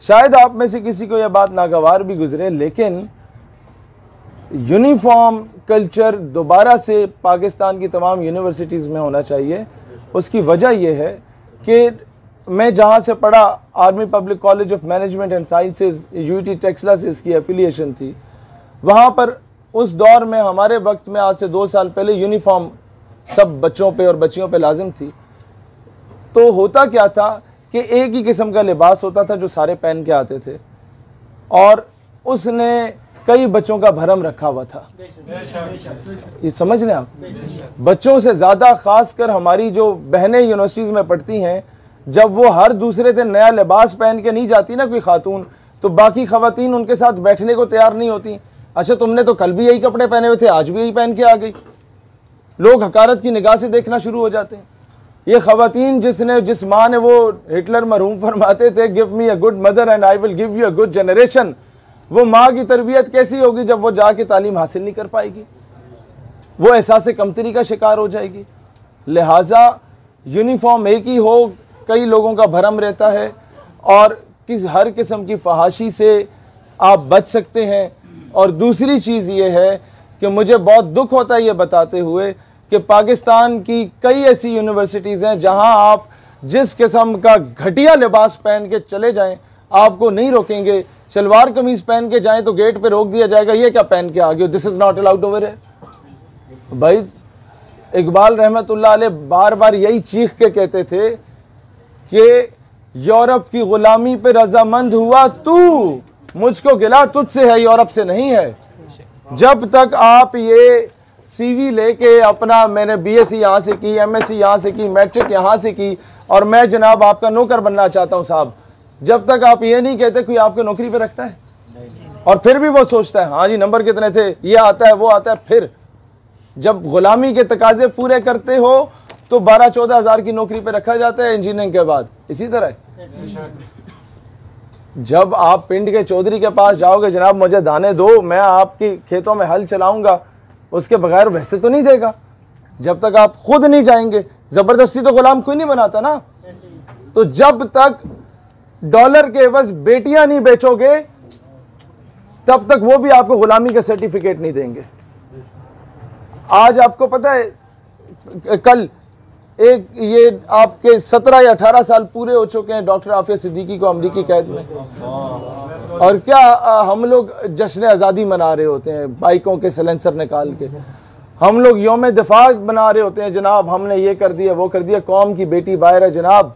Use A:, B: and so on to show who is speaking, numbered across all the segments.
A: शायद आप में से किसी को यह बात नागवार भी गुजरे, लेकिन यूनिफॉर्म कल्चर दोबारा से पाकिस्तान की तमाम यूनिवर्सिटीज़ में होना चाहिए। उसकी वजह यह है कि मैं जहाँ से पढ़ा, army public college of management and sciences, UT Taxila से इसकी एफिलिएशन थी। वहाँ पर उस दौर में, हमारे वक्त में, आज से 2 साल पहले यूनिफॉर्म सब बच्चों पे और बच्चियों पे लाजिम थी। तो होता क्या था कि एक ही किस्म का लिबास होता था जो सारे पहन के आते थे, और उसने कई बच्चों का भरम रखा हुआ था। ये समझ रहे हैं आप? बच्चों से ज़्यादा, खासकर हमारी जो बहनें यूनिवर्सिटीज़ में पढ़ती हैं, जब वो हर दूसरे दिन नया लिबास पहन के नहीं जाती ना कोई खातून, तो बाकी ख़वातीन उनके साथ बैठने को तैयार नहीं होती। अच्छा, तुमने तो कल भी यही कपड़े पहने हुए थे, आज भी यही पहन के आ गई। लोग हकारत की निगाह से देखना शुरू हो जाते हैं। ये ख़वातीन जिस माँ ने, वो हिटलर मरहूम फरमाते थे, give me a good mother and I will give you a good generation. वो माँ की तरबियत कैसी होगी जब वो जाके तालीम हासिल नहीं कर पाएगी, वो एहसास कमतरी का शिकार हो जाएगी। लिहाजा यूनिफॉर्म एक ही हो, कई लोगों का भरम रहता है, और हर किस्म की फहाशी से आप बच सकते हैं। और दूसरी चीज़ ये है कि मुझे बहुत दुख होता है ये बताते हुए कि पाकिस्तान की कई ऐसी यूनिवर्सिटीज़ हैं जहां आप जिस किस्म का घटिया लिबास पहन के चले जाएं, आपको नहीं रोकेंगे। शलवार कमीज पहन के जाएं तो गेट पे रोक दिया जाएगा, ये क्या पहन के आ गए हो, this is not allowed over है। भाई इकबाल रहमतुल्लाह अलैह बार बार यही चीख के कहते थे कि यूरोप की गुलामी पे रजामंद हुआ तू, मुझको गिला तुझसे है, यूरोप से नहीं है। जब तक आप ये सीवी लेके अपना, मैंने बीएससी यहाँ से की, एमएससी यहाँ से की, मैट्रिक यहाँ से की, और मैं जनाब आपका नौकर बनना चाहता हूँ साहब, जब तक आप ये नहीं कहते कोई आपको नौकरी पे रखता है। और फिर भी वो सोचता है हाँ जी नंबर कितने थे, ये आता है वो आता है। फिर जब गुलामी के तकाजे पूरे करते हो तो 12-14 हज़ार की नौकरी पे रखा जाता है इंजीनियरिंग के बाद। इसी तरह जब आप पिंड के चौधरी के पास जाओगे, जनाब मुझे दाने दो, मैं आपके खेतों में हल चलाऊंगा, उसके बगैर वैसे तो नहीं देगा जब तक आप खुद नहीं जाएंगे। जबरदस्ती तो गुलाम कोई नहीं बनाता ना। तो जब तक डॉलर के एवज बेटियां नहीं बेचोगे, तब तक वो भी आपको गुलामी का सर्टिफिकेट नहीं देंगे। आज आपको पता है, कल एक ये आपके 17 या 18 साल पूरे हो चुके हैं डॉक्टर आफिया सिद्दीकी को अमरीकी कैद में, और क्या हम लोग जश्न आज़ादी मना रहे होते हैं, बाइकों के सिलेंसर निकाल के हम लोग यौम दिफा बना रहे होते हैं, जनाब हमने ये कर दिया वो कर दिया, कौम की बेटी बाहर है जनाब।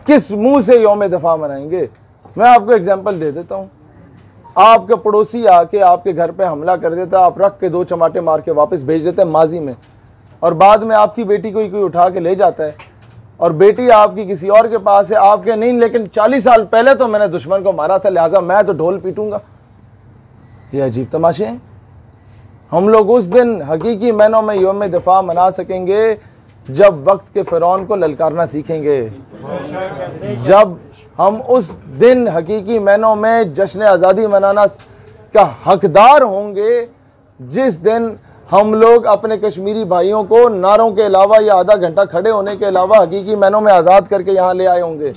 A: किस मुंह से यौम दिफा मनाएंगे? मैं आपको एग्जांपल दे देता हूँ। आपके पड़ोसी आके आपके घर पे हमला कर देता, आप रख के 2 चमाटे मार के वापस भेज देते हैं माजी में, और बाद में आपकी बेटी को कोई उठा के ले जाता है, और बेटी आपकी किसी और के पास है, आपके नहीं, लेकिन 40 साल पहले तो मैंने दुश्मन को मारा था, लिहाजा मैं तो ढोल पीटूंगा। ये अजीब तमाशे हैं। हम लोग उस दिन हकीकी मैनों में यौम दिफा मना सकेंगे जब वक्त के फ़िरौन को ललकारना सीखेंगे, जब हम उस दिन हकीकी मैनों में जश्न आज़ादी मनाना का हकदार होंगे, जिस दिन हम लोग अपने कश्मीरी भाइयों को नारों के अलावा या आधा घंटा खड़े होने के अलावा हकीकी मैनों में आज़ाद करके यहाँ ले आए होंगे।